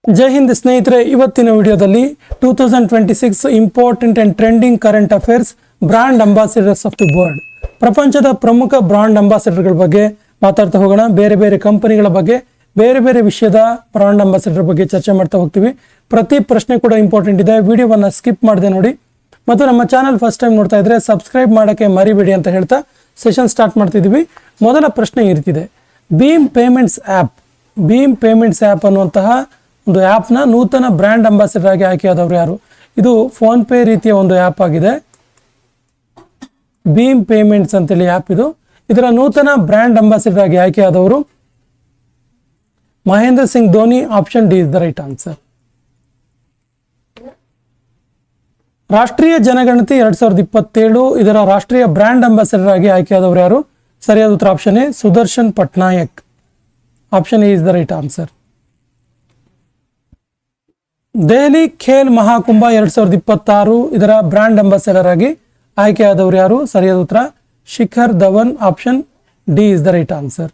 ಜೈ ಹಿಂದ್ ಸ್ನೇಹಿತರೆ, ಇವತ್ತಿನ ವಿಡಿಯೋದಲ್ಲಿ 2026 important and trending current affairs brand ambassadors of the world, ಪ್ರಪಂಚದ ಪ್ರಮುಖ ಬ್ರಾಂಡ್ ಅಂಬಾಸಿಡರ್ಗಳ ಬಗ್ಗೆ ಮಾತಾಡ್ತಾ ಹೋಗೋಣ. ಬೇರೆ ಬೇರೆ ಕಂಪನಿಗಳ ಬಗ್ಗೆ, ಬೇರೆ ಬೇರೆ ವಿಷಯದ ಬ್ರಾಂಡ್ ಅಂಬಾಸಿಡರ್ ಬಗ್ಗೆ ಚರ್ಚೆ ಮಾಡ್ತಾ ಹೋಗ್ತೀವಿ. ಪ್ರತಿ ಪ್ರಶ್ನೆ ಕೂಡ ಇಂಪಾರ್ಟೆಂಟ್ ಇದೆ. ವಿಡಿಯೋವನ್ನು ಸ್ಕಿಪ್ ಮಾಡದೆ ನೋಡಿ. ಮತ್ತು ನಮ್ಮ ಚಾನಲ್ ಫಸ್ಟ್ ಟೈಮ್ ನೋಡ್ತಾ ಇದ್ರೆ ಸಬ್ಸ್ಕ್ರೈಬ್ ಮಾಡೋಕ್ಕೆ ಮರಿಬೇಡಿ ಅಂತ ಹೇಳ್ತಾ ಸೆಷನ್ ಸ್ಟಾರ್ಟ್ ಮಾಡ್ತಿದ್ದೀವಿ. ಮೊದಲ ಪ್ರಶ್ನೆ ಈ ರೀತಿದೆ: ಭೀಮ್ ಪೇಮೆಂಟ್ಸ್ ಆ್ಯಪ್ ಅನ್ನುವಂತಹ ಒಂದು ಆ್ಯಪ್ನ ನೂತನ ಬ್ರ್ಯಾಂಡ್ ಅಂಬಾಸಿಡರ್ ಆಗಿ ಆಯ್ಕೆಯಾದವರು ಯಾರು? ಇದು ಫೋನ್ ಪೇ ರೀತಿಯ ಒಂದು ಆ್ಯಪ್ ಆಗಿದೆ. ಭೀಮ್ ಪೇಮೆಂಟ್ಸ್ ಅಂತೇಳಿ ಆ್ಯಪ್ ಇದು. ಇದರ ನೂತನ ಬ್ರ್ಯಾಂಡ್ ಅಂಬಾಸಿಡರ್ ಆಗಿ ಆಯ್ಕೆಯಾದವರು Mahendra Singh Dhoni. Option D is the right answer. ರಾಷ್ಟ್ರೀಯ ಜನಗಣತಿ 2027 ಇದರ ರಾಷ್ಟ್ರೀಯ ಬ್ರ್ಯಾಂಡ್ ಅಂಬಾಸಿಡರ್ ಆಗಿ ಆಯ್ಕೆಯಾದವರು ಯಾರು? ಸರಿಯಾದ ಉತ್ತರ option A, Sudarshan Patnaik. Option A is the right answer. Delhi Khel Mahakumbh 2026 ಇದರ ಬ್ರ್ಯಾಂಡ್ ಅಂಬಾಸಿಡರ್ ಆಗಿ ಆಯ್ಕೆಯಾದವರು ಯಾರು? ಸರಿಯಾದ ಉತ್ತರ Shikhar Dhawan. Option D is the right answer.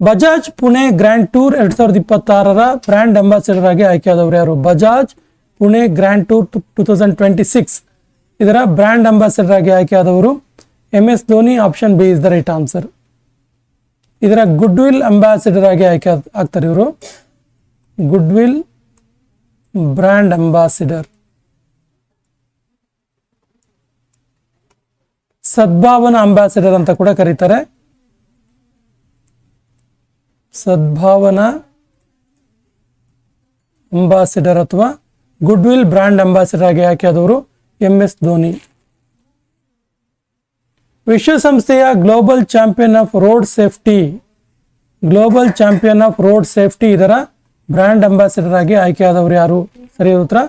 Bajaj Pune grand tour 2026ರ ಬ್ರ್ಯಾಂಡ್ ಅಂಬಾಸಿಡರ್ ಆಗಿ ಆಯ್ಕೆಯಾದವರು ಯಾರು? ಬಜಾಜ್ ಪುಣೆ ಗ್ರ್ಯಾಂಡ್ ಟೂರ್ 2026 ಇದರ ಬ್ರ್ಯಾಂಡ್ ಅಂಬಾಸಿಡರ್ ಆಗಿ ಆಯ್ಕೆಯಾದವರು MS Dhoni. Option B is the right answer. ಇದರ ಗುಡ್ ವಿಲ್ ಅಂಬಾಸಿಡರ್ ಆಗಿ ಆಯ್ಕೆ ಆಗ್ತಾರೆ ಇವರು. Goodwill brand ambassador. ಸದ್ಭಾವನಾ ಅಂಬಾಸಿಡರ್ ಅಂತ ಕೂಡ ಕರೀತಾರೆ. ಸದ್ಭಾವನಾ ಅಂಬಾಸಿಡರ್ ಅಥವಾ ಗುಡ್ ವಿಲ್ ಬ್ರ್ಯಾಂಡ್ ಅಂಬಾಸಿಡರ್ ಆಗಿ ಆಯ್ಕೆಯಾದವರು MS ಧೋನಿ. ವಿಶ್ವಸಂಸ್ಥೆಯ global champion of road safety ಇದರ ಬ್ರ್ಯಾಂಡ್ ಅಂಬಾಸಿಡರ್ ಆಗಿ ಆಯ್ಕೆಯಾದವರು ಯಾರು? ಸರಿಯಾದ ಉತ್ತರ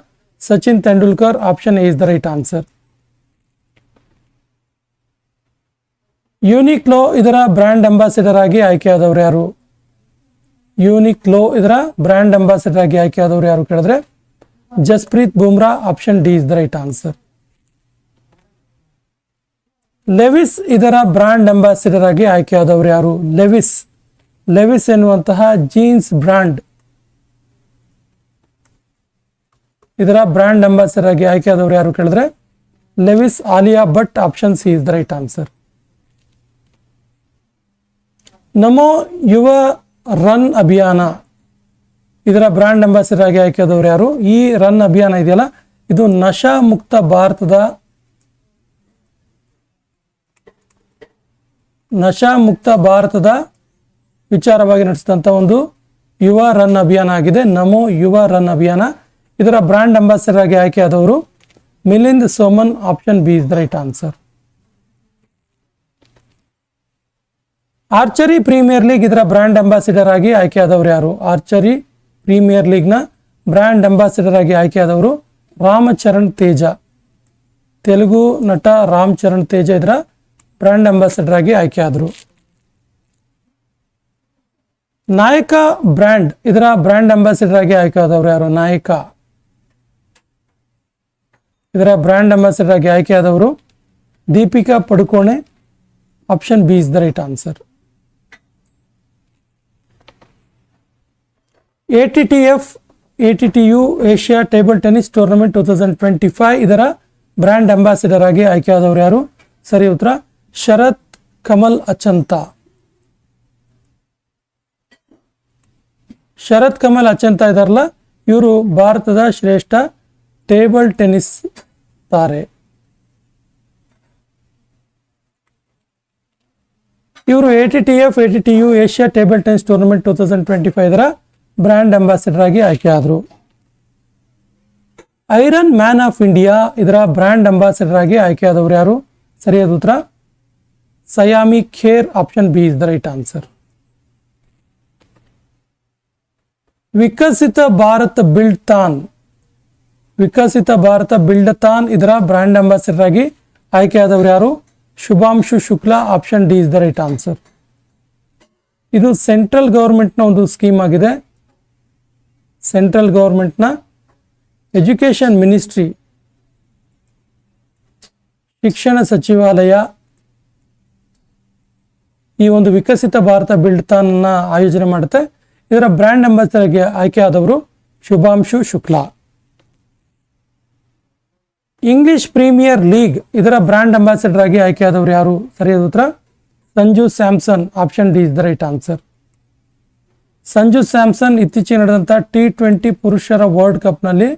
Sachin Tendulkar. Option A is the right answer. Uniqlo ಇದರ ಬ್ರ್ಯಾಂಡ್ ಅಂಬಾಸಿಡರ್ ಆಗಿ ಆಯ್ಕೆಯಾದವರು ಯಾರು? ಯೂನಿಕ್ಲೋ ಇದರ ಬ್ರ್ಯಾಂಡ್ ಅಂಬಾಸಿಡರ್ ಆಗಿ ಆಯ್ಕೆಯಾದವರು ಯಾರು ಕೇಳಿದ್ರೆ Jasprit Bumrah. Option D is the right answer. Levi's ಇದರ ಬ್ರ್ಯಾಂಡ್ ಅಂಬಾಸಿಡರ್ ಆಗಿ ಆಯ್ಕೆಯಾದವರು ಯಾರು? ಲೆವಿಸ್ ಎನ್ನುವಂತಹ ಜೀನ್ಸ್ ಬ್ರ್ಯಾಂಡ್ ಇದರ ಬ್ರ್ಯಾಂಡ್ ಅಂಬಾಸಿಡರ್ ಆಗಿ ಆಯ್ಕೆಯಾದವರು ಯಾರು ಕೇಳಿದ್ರೆ Levi's Alia Bhatt. Option C is the right answer. Namo Yuva run ಅಭಿಯಾನ ಇದರ ಬ್ರ್ಯಾಂಡ್ ಅಂಬಾಸಿಡರ್ ಆಗಿ ಆಯ್ಕೆಯಾದವರು ಯಾರು? ಈ ರನ್ ಅಭಿಯಾನ ಇದೆಯಲ್ಲ, ಇದು ನಶಾ ಮುಕ್ತ ಭಾರತದ ವಿಚಾರವಾಗಿ ನಡೆಸಿದಂಥ ಒಂದು ಯುವ ರನ್ ಅಭಿಯಾನ ಆಗಿದೆ. ನಮೋ ಯುವ ರನ್ ಅಭಿಯಾನ ಇದರ ಬ್ರ್ಯಾಂಡ್ ಅಂಬಾಸಿಡರ್ ಆಗಿ ಆಯ್ಕೆಯಾದವರು Milind Soman. Option B is the right answer. Archery premier league ಇದರ ಬ್ರ್ಯಾಂಡ್ ಅಂಬಾಸಿಡರ್ ಆಗಿ ಆಯ್ಕೆಯಾದವರು ಯಾರು? ಆರ್ಚರಿ ಪ್ರೀಮಿಯರ್ ಲೀಗ್ನ ಬ್ರ್ಯಾಂಡ್ ಅಂಬಾಸಿಡರ್ ಆಗಿ ಆಯ್ಕೆಯಾದವರು ರಾಮಚರಣ್ ತೇಜ. ತೆಲುಗು ನಟ ರಾಮಚರಣ್ ತೇಜ ಇದರ ಬ್ರ್ಯಾಂಡ್ ಅಂಬಾಸಿಡರ್ ಆಗಿ ಆಯ್ಕೆಯಾದರು. ನಾಯಕ ಬ್ರ್ಯಾಂಡ್ ಇದರ ಬ್ರ್ಯಾಂಡ್ ಅಂಬಾಸಿಡರ್ ಆಗಿ ಆಯ್ಕೆಯಾದವರು ಯಾರು? ನಾಯಕ ಇದರ ಬ್ರ್ಯಾಂಡ್ ಅಂಬಾಸಿಡರ್ ಆಗಿ ಆಯ್ಕೆಯಾದವರು Deepika Padukone. Option B is the right answer. ATTU Asia table tennis tournament 2025 ಇದರ ಬ್ರ್ಯಾಂಡ್ ಅಂಬಾಸಿಡರ್ ಆಗಿ ಆಯ್ಕೆಯಾದವರು ಯಾರು? ಸರಿ ಉತ್ತರ ಶರತ್ ಕಮಲ್ ಅಚಂತ. ಶರತ್ ಕಮಲ್ ಅಚಂತ ಇದಾರಲ್ಲ, ಇವರು ಭಾರತದ ಶ್ರೇಷ್ಠ ಟೇಬಲ್ ಟೆನ್ನಿಸ್ ತಾರೆ. ಇವರು ATTU Asia table tennis tournament 2025 ಇದರ ಬ್ರ್ಯಾಂಡ್ ಅಂಬಾಸಿಡರ್ ಆಗಿ ಆಯ್ಕೆಯಾದರು. ಐರನ್ ಮ್ಯಾನ್ ಆಫ್ ಇಂಡಿಯಾ ಇದರ ಬ್ರ್ಯಾಂಡ್ ಅಂಬಾಸಿಡರ್ ಆಗಿ ಆಯ್ಕೆಯಾದವರು ಯಾರು? ಸರಿಯಾದ ಉತ್ತರ Saiyami Kher. Option B is the right answer. Viksit Bharat buildathon ಇದರ ಬ್ರ್ಯಾಂಡ್ ಅಂಬಾಸಿಡರ್ ಆಗಿ ಆಯ್ಕೆಯಾದವರು ಯಾರು? Shubhanshu Shukla. Option D is the right answer. ಇದು ಸೆಂಟ್ರಲ್ ಗವರ್ಮೆಂಟ್ನ ಒಂದು ಸ್ಕೀಮ್ ಆಗಿದೆ. ಸೆಂಟ್ರಲ್ ಗವರ್ಮೆಂಟ್ನ ಎಜುಕೇಷನ್ ಮಿನಿಸ್ಟ್ರಿ, ಶಿಕ್ಷಣ ಸಚಿವಾಲಯ ಈ ಒಂದು ವಿಕಸಿತ ಭಾರತ ಬಿಲ್ಡ್ತಾನ್ ಆಯೋಜನೆ ಮಾಡುತ್ತೆ. ಇದರ ಬ್ರ್ಯಾಂಡ್ ಅಂಬಾಸಿಡರ್ಗೆ ಆಯ್ಕೆಯಾದವರು Shubhanshu Shukla. English premier league ಇದರ ಬ್ರ್ಯಾಂಡ್ ಅಂಬಾಸಿಡರ್ ಆಗಿ ಆಯ್ಕೆಯಾದವರು ಯಾರು? ಸರಿಯಾದ ಉತ್ತರ Sanju Samson. Option D is the right answer. Sanju Samson ಇತ್ತೀಚೆಗೆ ನಡೆದಂಥ T20 ಪುರುಷರ ವರ್ಲ್ಡ್ ಕಪ್ನಲ್ಲಿ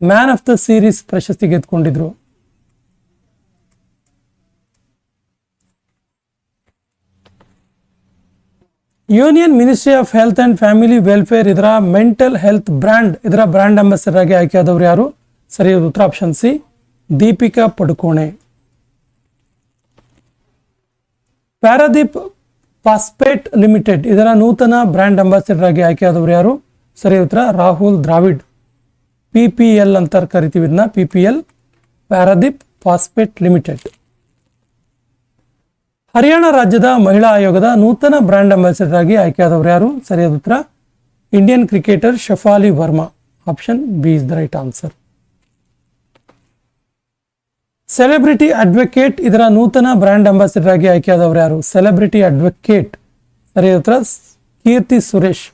ಮ್ಯಾನ್ ಆಫ್ ದ ಸೀರೀಸ್ ಪ್ರಶಸ್ತಿ ಗೆದ್ದುಕೊಂಡಿದ್ರು. Union ministry of health and family welfare ಇದರ ಮೆಂಟಲ್ ಹೆಲ್ತ್ ಇದರ ಬ್ರ್ಯಾಂಡ್ ಅಂಬಾಸಿಡರ್ ಆಗಿ ಆಯ್ಕೆಯಾದವರು ಯಾರು? ಸರಿಯಾದ ಉತ್ತರ option C Deepika Padukone. Paradeep phosphate limited ಇದರ ನೂತನ ಬ್ರ್ಯಾಂಡ್ ಅಂಬಾಸಿಡರ್ ಆಗಿ ಆಯ್ಕೆಯಾದವರು ಯಾರು? ಸರಿಯಾದ ಉತ್ತರ ರಾಹುಲ್ ದ್ರಾವಿಡ್. PPL ಅಂತ ಕರಿತೀವಿ ಇದನ್ನ, PPL ಪ್ಯಾರಾದೀಪ್ ಫಾಸ್ಫೇಟ್ ಲಿಮಿಟೆಡ್. ಹರಿಯಾಣ ರಾಜ್ಯದ ಮಹಿಳಾ ಆಯೋಗದ ನೂತನ ಬ್ರ್ಯಾಂಡ್ ಅಂಬಾಸಿಡರ್ ಆಗಿ ಆಯ್ಕೆಯಾದವರು ಯಾರು? ಸರಿಯಾದ ಉತ್ತರ Indian cricketer Shafali Verma. Option B is the right answer. Celebrity advocate ಇದರ ನೂತನ ಬ್ರ್ಯಾಂಡ್ ಅಂಬಾಸಿಡರ್ ಆಗಿ ಆಯ್ಕೆಯಾದವರು ಯಾರು? ಸೆಲೆಬ್ರಿಟಿ ಅಡ್ವೊಕೇಟ್ ಸರಿಯಾದ ಉತ್ತರ ಕೀರ್ತಿ ಸುರೇಶ್.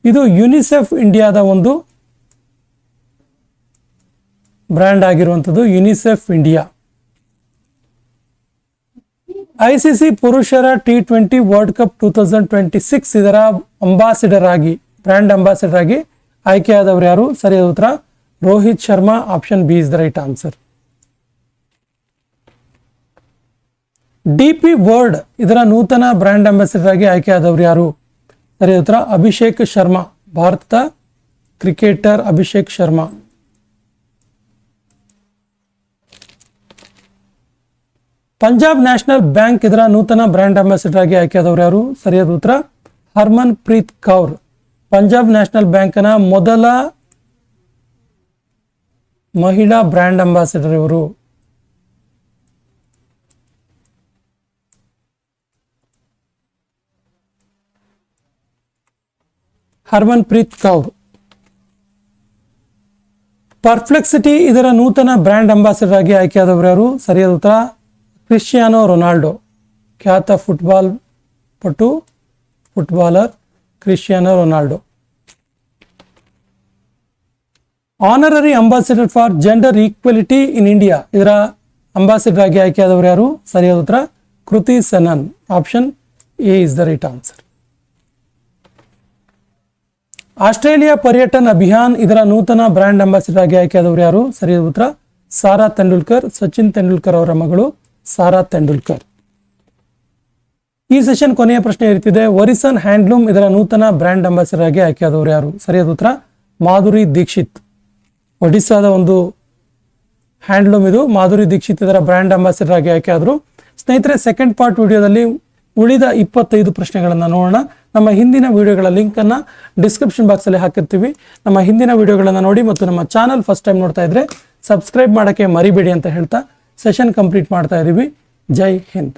ಇದು ಯುನಿಸೆಫ್ ಇಂಡಿಯಾದ ಒಂದು ಬ್ರ್ಯಾಂಡ್ ಆಗಿರುವಂಥದ್ದು, ಯುನಿಸೆಫ್ ಇಂಡಿಯಾ. ICC ಪುರುಷರ T20 ವರ್ಲ್ಡ್ ಕಪ್ 2026 ಇದರ ಅಂಬಾಸಿಡರ್ ಆಗಿ ಬ್ರ್ಯಾಂಡ್ ಅಂಬಾಸಿಡರ್ ಆಗಿ ಆಯ್ಕೆಯಾದವರು ಯಾರು? ಸರಿಯಾದ ಉತ್ತರ Rohit Sharma. Option B is the right answer. DP world ಇದರ ನೂತನ ಬ್ರ್ಯಾಂಡ್ ಅಂಬಾಸಿಡರ್ ಆಗಿ ಆಯ್ಕೆಯಾದವರು ಯಾರು? ಸರಿಯಾದ ಉತ್ತರ ಅಭಿಷೇಕ್ ಶರ್ಮಾ. ಭಾರತದ cricketer Abhishek Sharma. Punjab national bank ಇದರ ನೂತನ ಬ್ರ್ಯಾಂಡ್ ಅಂಬಾಸಿಡರ್ ಆಗಿ ಆಯ್ಕೆಯಾದವರು ಯಾರು? ಸರಿಯಾದ ಉತ್ತರ ಹರ್ಮನ್ ಪ್ರೀತ್ ಕೌರ್. ಪಂಜಾಬ್ ನ್ಯಾಷನಲ್ ಬ್ಯಾಂಕ್ನ ಮೊದಲ ಮಹಿಳಾ ಬ್ರ್ಯಾಂಡ್ ಅಂಬಾಸಿಡರ್ ಇವರು. ಹರ್ಮನ್ ಪ್ರೀತ್ ಕೌರ್. ಪರ್ಪ್ಲೆಕ್ಸಿಟಿ ಇದರ ನೂತನ ಬ್ರ್ಯಾಂಡ್ ಅಂಬಾಸಿಡರ್ ಆಗಿ ಆಯ್ಕೆಯಾದವರು ಯಾರು? ಸರಿಯಾದ ಉತ್ತರ ಕ್ರಿಸ್ಟಿಯಾನೋ ರೊನಾಲ್ಡೋ. ಖ್ಯಾತ footballer Cristiano Ronaldo. Honorary ambassador for gender equality in India ಇದರ ಅಂಬಾಸಿಡರ್ ಆಗಿ ಆಯ್ಕೆಯಾದವರು ಯಾರು? ಸರಿಯಾದ ಉತ್ತರ Kriti Sanon. Option A is the right answer. Australia ಪರ್ಯಟನ್ ಅಭಿಯಾನ್ ಇದರ ನೂತನ ಬ್ರ್ಯಾಂಡ್ ಅಂಬಾಸಿಡರ್ ಆಗಿ ಆಯ್ಕೆಯಾದವರು ಯಾರು? ಸರಿಯಾದ ಉತ್ತರ ಸಾರಾ ತೆಂಡೂಲ್ಕರ್. ಸಚಿನ್ ತೆಂಡೂಲ್ಕರ್ ಅವರ ಮಗಳು ಸಾರಾ ತೆಂಡೂಲ್ಕರ್. ಈ ಸೆಷನ್ ಕೊನೆಯ ಪ್ರಶ್ನೆ ಇರುತ್ತಿದೆ, ಒರಿಸನ್ ಹ್ಯಾಂಡ್ಲೂಮ್ ಇದರ ನೂತನ ಬ್ರ್ಯಾಂಡ್ ಅಂಬಾಸಿಡರ್ ಆಗಿ ಆಯ್ಕೆಯಾದವರು ಯಾರು? ಸರಿಯಾದ ಉತ್ತರ ಮಾಧುರಿ ದೀಕ್ಷಿತ್. ಒಡಿಸ್ಸಾದ ಒಂದು ಹ್ಯಾಂಡ್ಲೂಮ್ ಇದು. ಮಾಧುರಿ ದೀಕ್ಷಿತ್ ಇದರ ಬ್ರ್ಯಾಂಡ್ ಅಂಬಾಸಿಡರ್ ಆಗಿ ಆಯ್ಕೆಯಾದರು. ಸ್ನೇಹಿತರೆ, ಸೆಕೆಂಡ್ ಪಾರ್ಟ್ ವಿಡಿಯೋದಲ್ಲಿ ಉಳಿದ 25 ಪ್ರಶ್ನೆಗಳನ್ನು ನೋಡೋಣ. ನಮ್ಮ ಹಿಂದಿನ ವಿಡಿಯೋಗಳ ಲಿಂಕನ್ನು ಡಿಸ್ಕ್ರಿಪ್ಷನ್ ಬಾಕ್ಸಲ್ಲಿ ಹಾಕಿರ್ತೀವಿ. ನಮ್ಮ ಹಿಂದಿನ ವಿಡಿಯೋಗಳನ್ನು ನೋಡಿ ಮತ್ತು ನಮ್ಮ ಚಾನಲ್ ಫಸ್ಟ್ ಟೈಮ್ ನೋಡ್ತಾ ಇದ್ರೆ ಸಬ್ಸ್ಕ್ರೈಬ್ ಮಾಡೋಕ್ಕೆ ಮರಿಬೇಡಿ ಅಂತ ಹೇಳ್ತಾ ಸೆಷನ್ ಕಂಪ್ಲೀಟ್ ಮಾಡ್ತಾ ಇದ್ದೀವಿ. ಜೈ ಹಿಂದ್.